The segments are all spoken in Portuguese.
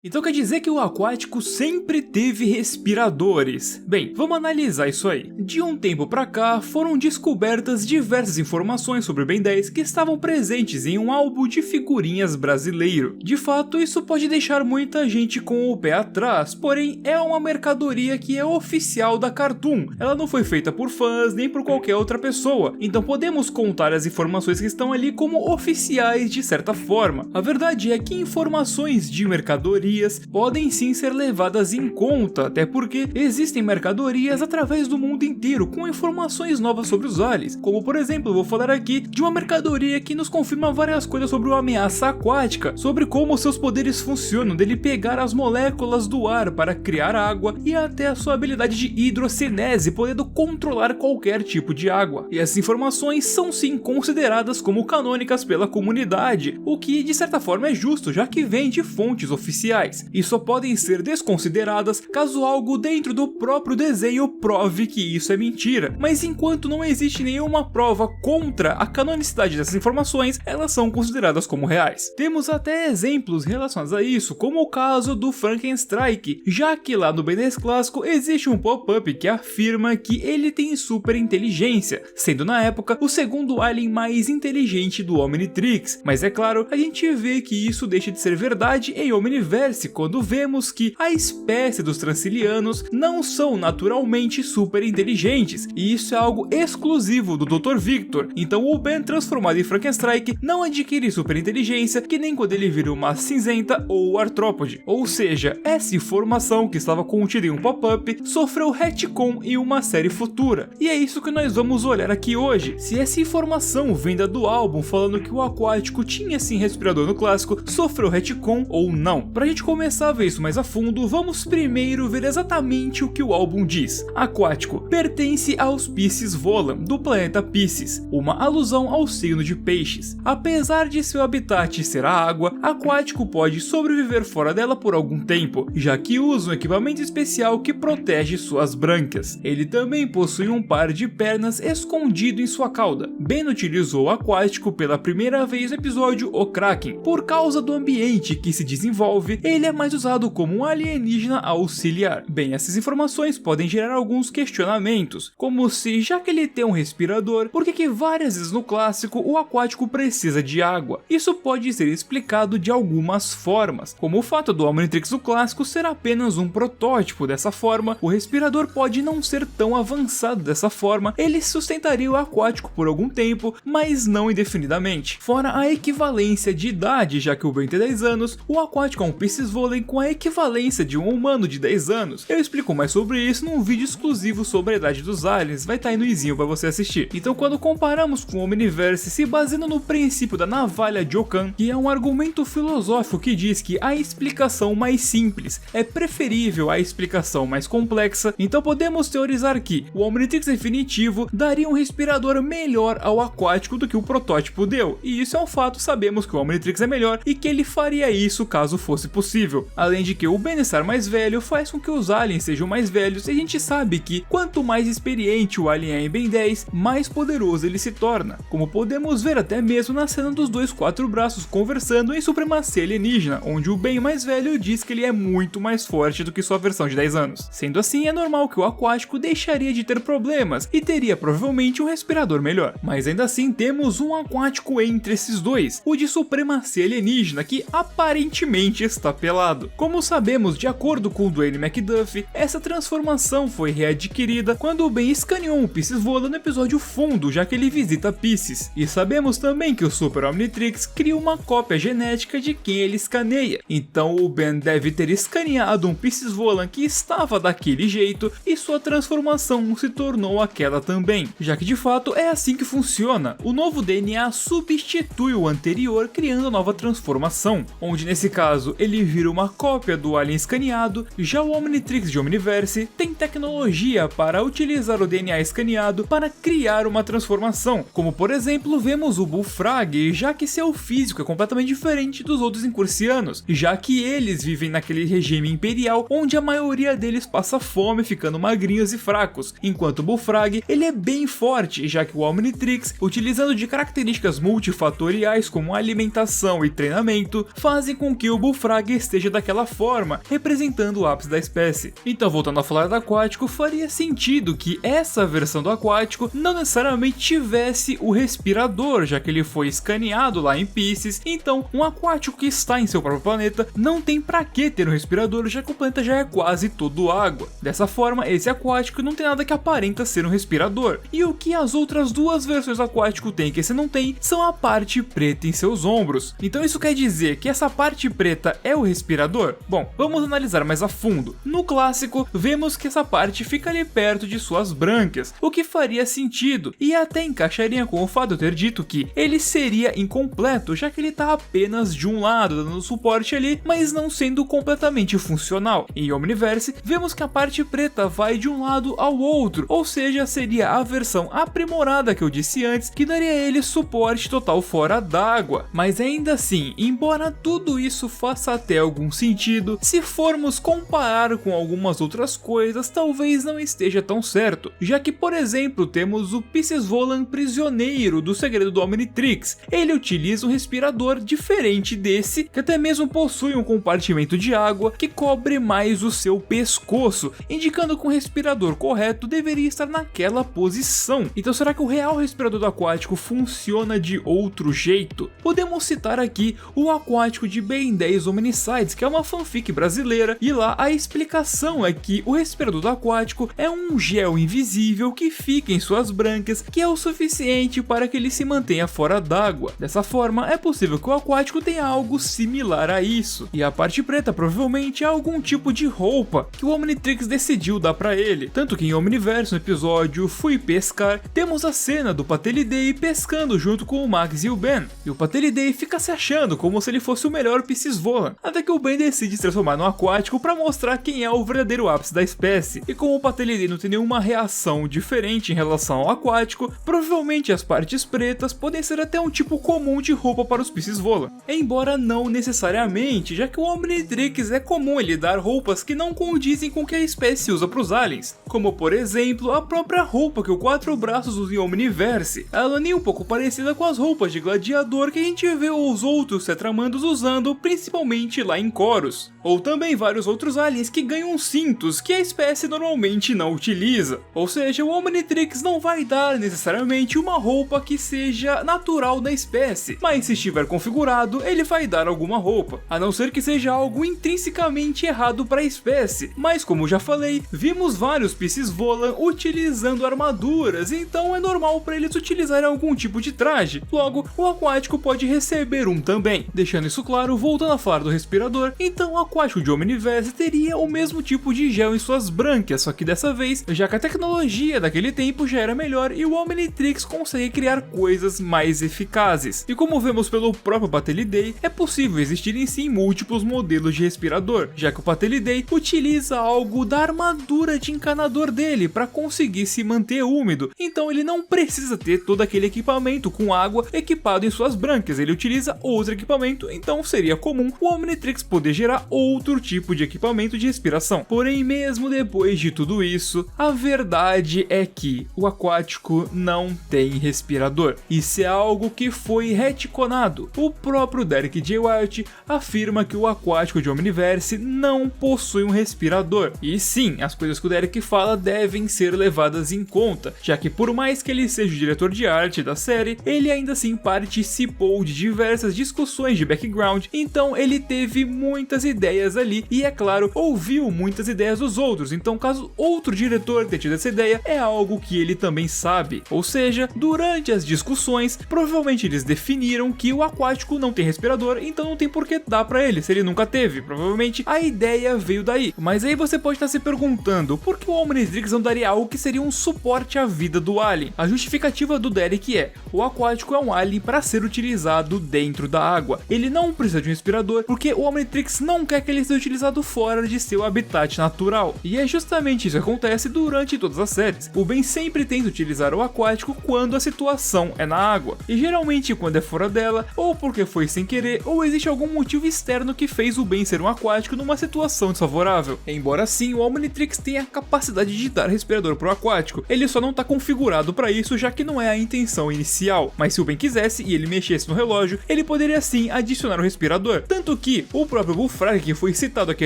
Então quer dizer que o aquático sempre teve respiradores? Bem, vamos analisar isso aí. De um tempo pra cá, foram descobertas diversas informações sobre o Ben 10 que estavam presentes em um álbum de figurinhas brasileiro. De fato, isso pode deixar muita gente com o pé atrás, porém é uma mercadoria que é oficial da Cartoon. Ela não foi feita por fãs nem por qualquer outra pessoa, então podemos contar as informações que estão ali como oficiais de certa forma. A verdade é que informações de mercadoria podem sim ser levadas em conta, até porque existem mercadorias através do mundo inteiro com informações novas sobre os aliens, como por exemplo, eu vou falar aqui de uma mercadoria que nos confirma várias coisas sobre uma ameaça aquática, sobre como seus poderes funcionam, dele pegar as moléculas do ar para criar água e até a sua habilidade de hidrocinese, podendo controlar qualquer tipo de água. E essas informações são sim consideradas como canônicas pela comunidade, o que de certa forma é justo, já que vem de fontes oficiais. E só podem ser desconsideradas caso algo dentro do próprio desenho prove que isso é mentira. Mas enquanto não existe nenhuma prova contra a canonicidade dessas informações, elas são consideradas como reais. Temos até exemplos relacionados a isso, como o caso do Frankenstrike, já que lá no Ben 10 clássico existe um pop-up que afirma que ele tem super inteligência, sendo na época o segundo alien mais inteligente do Omnitrix. Mas é claro, a gente vê que isso deixa de ser verdade em Omniverse quando vemos que a espécie dos Transilianos não são naturalmente super inteligentes, e isso é algo exclusivo do Dr. Victor. Então o Ben transformado em Frankenstrike não adquire super inteligência que nem quando ele vira uma cinzenta ou artrópode. Ou seja, essa informação que estava contida em um pop-up sofreu retcon em uma série futura. E é isso que nós vamos olhar aqui hoje. Se essa informação vinda do álbum falando que o aquático tinha sim respirador no clássico sofreu retcon ou não. Pra gente começar a ver isso mais a fundo, vamos primeiro ver exatamente o que o álbum diz. Aquático pertence aos Piscis Volan, do planeta Piscis, uma alusão ao signo de peixes. Apesar de seu habitat ser a água, aquático pode sobreviver fora dela por algum tempo, já que usa um equipamento especial que protege suas brânquias. Ele também possui um par de pernas escondido em sua cauda. Ben utilizou o aquático pela primeira vez no episódio O Kraken. Por causa do ambiente que se desenvolve, ele é mais usado como um alienígena auxiliar. Bem, essas informações podem gerar alguns questionamentos, como se, já que ele tem um respirador, por que várias vezes no clássico o aquático precisa de água? Isso pode ser explicado de algumas formas, como o fato do Omnitrix do clássico ser apenas um protótipo. Dessa forma, o respirador pode não ser tão avançado dessa forma, ele sustentaria o aquático por algum tempo, mas não indefinidamente. Fora a equivalência de idade, já que o Ben tem 10 anos, o aquático é um Piscis Volan com a equivalência de um humano de 10 anos. Eu explico mais sobre isso num vídeo exclusivo sobre a idade dos aliens, vai estar aí no izinho para você assistir. Então quando comparamos com o Omniverse, se baseando no princípio da navalha de Ockham, que é um argumento filosófico que diz que a explicação mais simples é preferível à explicação mais complexa, então podemos teorizar que o Omnitrix definitivo daria um respirador melhor ao aquático do que o protótipo deu, e isso é um fato, sabemos que o Omnitrix é melhor e que ele faria isso caso fosse possível. Além de que o Ben estar mais velho faz com que os aliens sejam mais velhos, e a gente sabe que quanto mais experiente o alien é em Ben 10, mais poderoso ele se torna, como podemos ver até mesmo na cena dos dois quatro braços conversando em Supremacia Alienígena, onde o Ben mais velho diz que ele é muito mais forte do que sua versão de 10 anos. Sendo assim, é normal que o aquático deixaria de ter problemas e teria provavelmente um respirador melhor. Mas ainda assim temos um aquático entre esses dois, o de Supremacia Alienígena, que aparentemente está pelado. Como sabemos, de acordo com o Dwayne McDuffie, essa transformação foi readquirida quando o Ben escaneou um Piscis Volan no episódio fundo, já que ele visita Piscis. E sabemos também que o Super Omnitrix cria uma cópia genética de quem ele escaneia. Então o Ben deve ter escaneado um Piscis Volan que estava daquele jeito e sua transformação se tornou aquela também, já que de fato é assim que funciona. O novo DNA substitui o anterior, criando a nova transformação, onde nesse caso ele vira uma cópia do alien escaneado. Já o Omnitrix de Omniverse tem tecnologia para utilizar o DNA escaneado para criar uma transformação, como por exemplo vemos o Bullfrog, já que seu físico é completamente diferente dos outros incursianos, já que eles vivem naquele regime imperial onde a maioria deles passa fome, ficando magrinhos e fracos, enquanto o Bullfrog ele é bem forte, já que o Omnitrix, utilizando de características multifatoriais como alimentação e treinamento, fazem com que o Bullfrog água esteja daquela forma, representando o ápice da espécie. Então, voltando a falar do aquático, faria sentido que essa versão do aquático não necessariamente tivesse o respirador, já que ele foi escaneado lá em Pisces. Então, um aquático que está em seu próprio planeta não tem pra que ter um respirador, já que o planeta já é quase todo água. Dessa forma, esse aquático não tem nada que aparenta ser um respirador. E o que as outras duas versões do aquático têm que esse não tem, são a parte preta em seus ombros. Então isso quer dizer que essa parte preta é o respirador? Bom, vamos analisar mais a fundo. No clássico, vemos que essa parte fica ali perto de suas brânquias, o que faria sentido, e até encaixaria com o fato de eu ter dito que ele seria incompleto, já que ele está apenas de um lado, dando suporte ali, mas não sendo completamente funcional. Em Omniverse, vemos que a parte preta vai de um lado ao outro, ou seja, seria a versão aprimorada que eu disse antes, que daria a ele suporte total fora d'água. Mas ainda assim, embora tudo isso faça até algum sentido, se formos comparar com algumas outras coisas, talvez não esteja tão certo, já que, por exemplo, temos o Piscis Volan prisioneiro do segredo do Omnitrix. Ele utiliza um respirador diferente desse, que até mesmo possui um compartimento de água que cobre mais o seu pescoço, indicando que o respirador correto deveria estar naquela posição. Então, será que o real respirador do aquático funciona de outro jeito? Podemos citar aqui o aquático de Ben 10 Omnicides, que é uma fanfic brasileira, e lá a explicação é que o respirador do aquático é um gel invisível que fica em suas brânquias, que é o suficiente para que ele se mantenha fora d'água. Dessa forma, é possível que o aquático tenha algo similar a isso, e a parte preta provavelmente é algum tipo de roupa que o Omnitrix decidiu dar para ele. Tanto que em Omniverse, no episódio Fui Pescar, temos a cena do Patelidei pescando junto com o Max e o Ben, e o Patelidei fica se achando como se ele fosse o melhor Piscis Volan, até que o Ben decide se transformar no aquático para mostrar quem é o verdadeiro ápice da espécie. E como o Patelidei não tem nenhuma reação diferente em relação ao aquático, provavelmente as partes pretas podem ser até um tipo comum de roupa para os Piscis Volan, embora não necessariamente, já que o Omnitrix é comum ele dar roupas que não condizem com o que a espécie usa para os aliens, como por exemplo a própria roupa que o Quatro Braços usa em Omniverse. Ela nem um pouco parecida com as roupas de gladiador que a gente vê os outros Tetramandos usando, principalmente lá em Chorus, ou também vários outros aliens que ganham cintos que a espécie normalmente não utiliza. Ou seja, o Omnitrix não vai dar necessariamente uma roupa que seja natural da espécie, mas se estiver configurado, ele vai dar alguma roupa, a não ser que seja algo intrinsecamente errado para a espécie. Mas como já falei, vimos vários Piscis Volan utilizando armaduras, então é normal para eles utilizarem algum tipo de traje. Logo, o aquático pode receber um também. Deixando isso claro, voltando a falar do respirador, então o aquático de Omniverse teria o mesmo tipo de gel em suas brânquias, só que dessa vez, já que a tecnologia daquele tempo já era melhor e o Omnitrix consegue criar coisas mais eficazes. E como vemos pelo próprio Patelidei, é possível existirem sim múltiplos modelos de respirador, já que o Patelidei utiliza algo da armadura de encanador dele para conseguir se manter úmido, então ele não precisa ter todo aquele equipamento com água equipado em suas brânquias, ele utiliza outro equipamento, então seria comum o Omnitrix poder gerar outro tipo de equipamento de respiração. Porém, mesmo depois de tudo isso, a verdade é que o aquático não tem respirador. Isso é algo que foi retconado. O próprio Derek J. White afirma que o aquático de Omniverse não possui um respirador. E sim, as coisas que o Derek fala devem ser levadas em conta, já que por mais que ele seja o diretor de arte da série, ele ainda assim participou de diversas discussões de background, então ele teve muitas ideias ali e, é claro, ouviu muitas ideias dos outros, então caso outro diretor tenha tido essa ideia, é algo que ele também sabe. Ou seja, durante as discussões, provavelmente eles definiram que o aquático não tem respirador, então não tem por que dar pra ele, se ele nunca teve. Provavelmente a ideia veio daí. Mas aí você pode estar se perguntando, por que o Omnitrix não daria algo que seria um suporte à vida do alien? A justificativa do Derek é, o aquático é um alien para ser utilizado dentro da água. Ele não precisa de um respirador, porque o Omnitrix não quer quer que ele seja utilizado fora de seu habitat natural. E é justamente isso que acontece durante todas as séries. O Ben sempre tenta utilizar o aquático quando a situação é na água, e geralmente quando é fora dela, ou porque foi sem querer, ou existe algum motivo externo que fez o Ben ser um aquático numa situação desfavorável. Embora sim, o Omnitrix tenha a capacidade de dar respirador pro aquático, ele só não tá configurado para isso, já que não é a intenção inicial. Mas se o Ben quisesse e ele mexesse no relógio, ele poderia sim adicionar o respirador. Tanto que o próprio Bullfrog, que foi citado aqui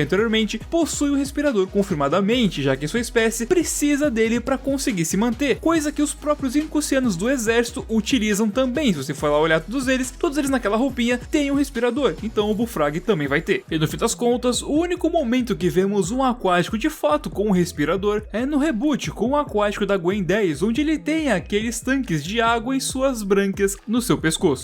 anteriormente, possui o respirador confirmadamente, já que sua espécie precisa dele para conseguir se manter, coisa que os próprios Incusianos do exército utilizam também. Se você for lá olhar todos eles naquela roupinha têm um respirador, então o Bullfrog também vai ter. E no fim das contas, o único momento que vemos um aquático de fato com um respirador é no reboot com o aquático da Gwen 10, onde ele tem aqueles tanques de água em suas brânquias no seu pescoço.